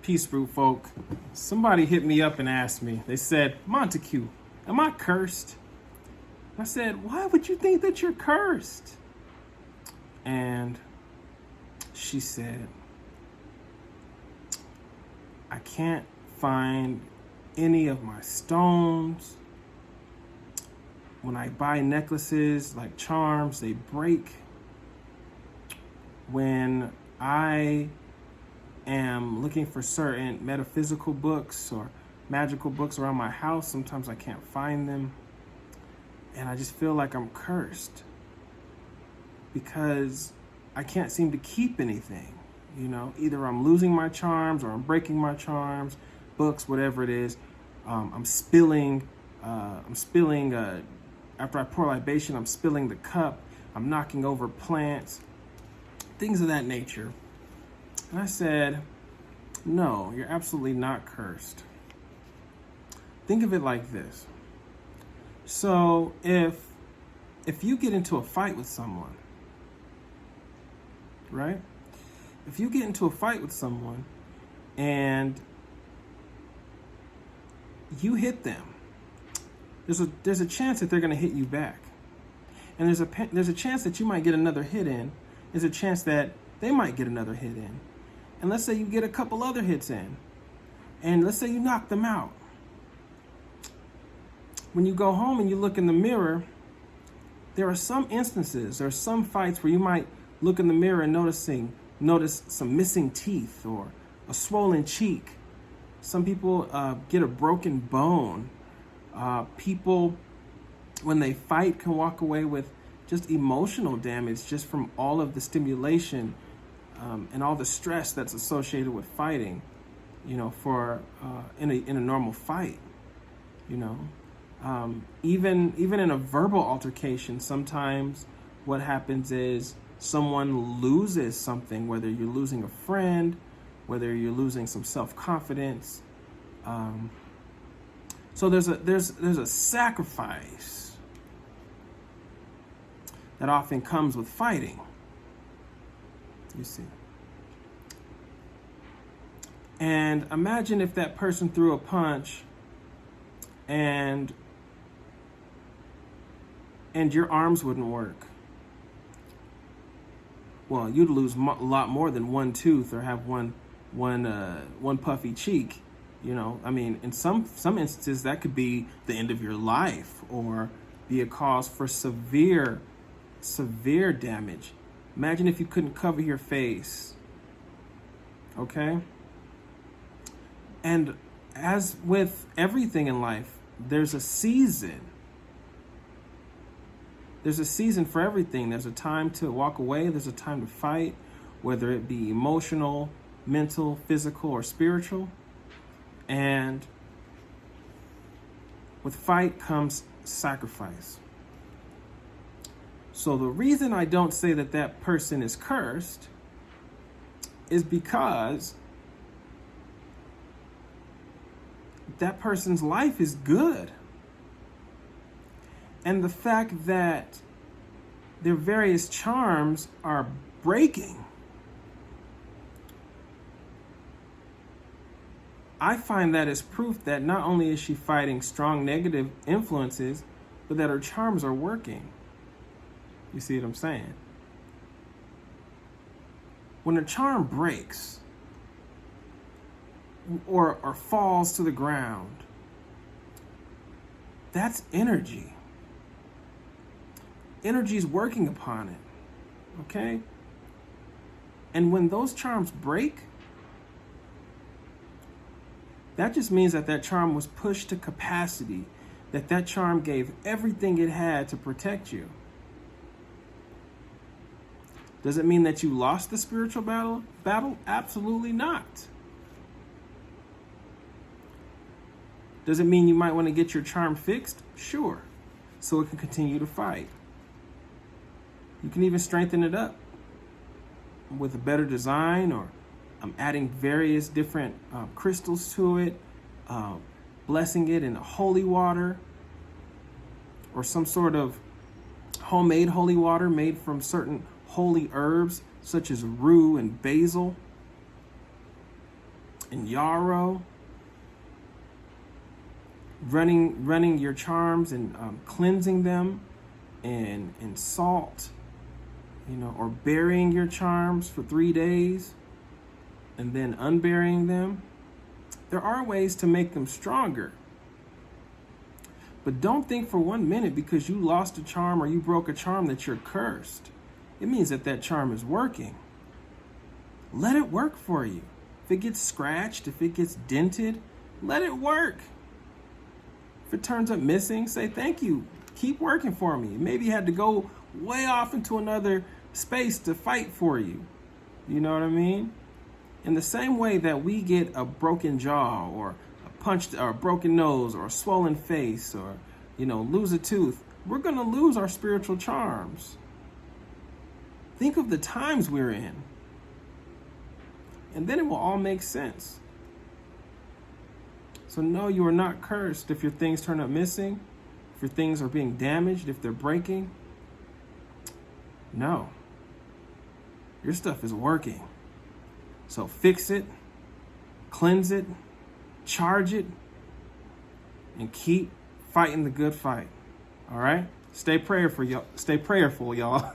Peace Root folk. Somebody hit me up and asked me, they said, Montague, am I cursed? I said, why would you think that you're cursed? And she said, I can't find any of my stones. When I buy necklaces like charms, they break. When I am looking for certain metaphysical books or magical books around my house, sometimes I can't find them. And I just feel like I'm cursed because I can't seem to keep anything. You know, either I'm losing my charms or I'm breaking my charms, books, whatever it is. I'm spilling, after I pour libation, I'm spilling the cup. I'm knocking over plants, things of that nature. And I said, no, you're absolutely not cursed. Think of it like this. So if you get into a fight with someone, right? If you get into a fight with someone and you hit them, there's a chance that they're going to hit you back. And there's a chance that you might get another hit in. There's a chance that they might get another hit in. And let's say you get a couple other hits in. And let's say you knock them out. When you go home and you look in the mirror, there are some instances, there are some fights where you might look in the mirror and notice some missing teeth or a swollen cheek. Some people get a broken bone. People, when they fight, can walk away with just emotional damage just from all of the stimulation and all the stress that's associated with fighting, you know, in a normal fight, you know. Even in a verbal altercation, sometimes what happens is someone loses something, whether you're losing a friend, whether you're losing some self-confidence. So there's a sacrifice that often comes with fighting, you see. And imagine if that person threw a punch and your arms wouldn't work. Well, you'd lose a lot more than one tooth or have one puffy cheek. You know, I mean, in some instances that could be the end of your life or be a cause for severe damage. Imagine if you couldn't cover your face. Okay? And as with everything in life, there's a season. There's a season for everything. There's a time to walk away. There's a time to fight, whether it be emotional, mental, physical, or spiritual. And with fight comes sacrifice. So the reason I don't say that person is cursed is because that person's life is good. And the fact that their various charms are breaking, I find that as proof that not only is she fighting strong negative influences, but that her charms are working. You see what I'm saying? When a charm breaks or falls to the ground, that's energy. Energy is working upon it, okay? And when those charms break, that just means that charm was pushed to capacity, that charm gave everything it had to protect you. Does it mean that you lost the spiritual battle? Absolutely not. Does it mean you might want to get your charm fixed? Sure, so it can continue to fight. You can even strengthen it up with a better design, or adding various different crystals to it, blessing it in holy water, or some sort of homemade holy water made from certain holy herbs such as rue and basil. and yarrow, running your charms and cleansing them in salt, or burying your charms for 3 days and then unburying them. There are ways to make them stronger. But don't think for 1 minute because you lost a charm or you broke a charm that you're cursed. It means that that charm is working. Let it work for you. If it gets scratched, if it gets dented, let it work. If it turns up missing, say thank you. Keep working for me. Maybe you had to go way off into another space to fight for you. You know what I mean? In the same way that we get a broken jaw or a punched or a broken nose or a swollen face or, lose a tooth, we're going to lose our spiritual charms. Think of the times we're in. And then it will all make sense. So no, you are not cursed if your things turn up missing, if your things are being damaged, if they're breaking. No. Your stuff is working. So fix it, cleanse it, charge it, and keep fighting the good fight. All right? Stay prayerful, y'all.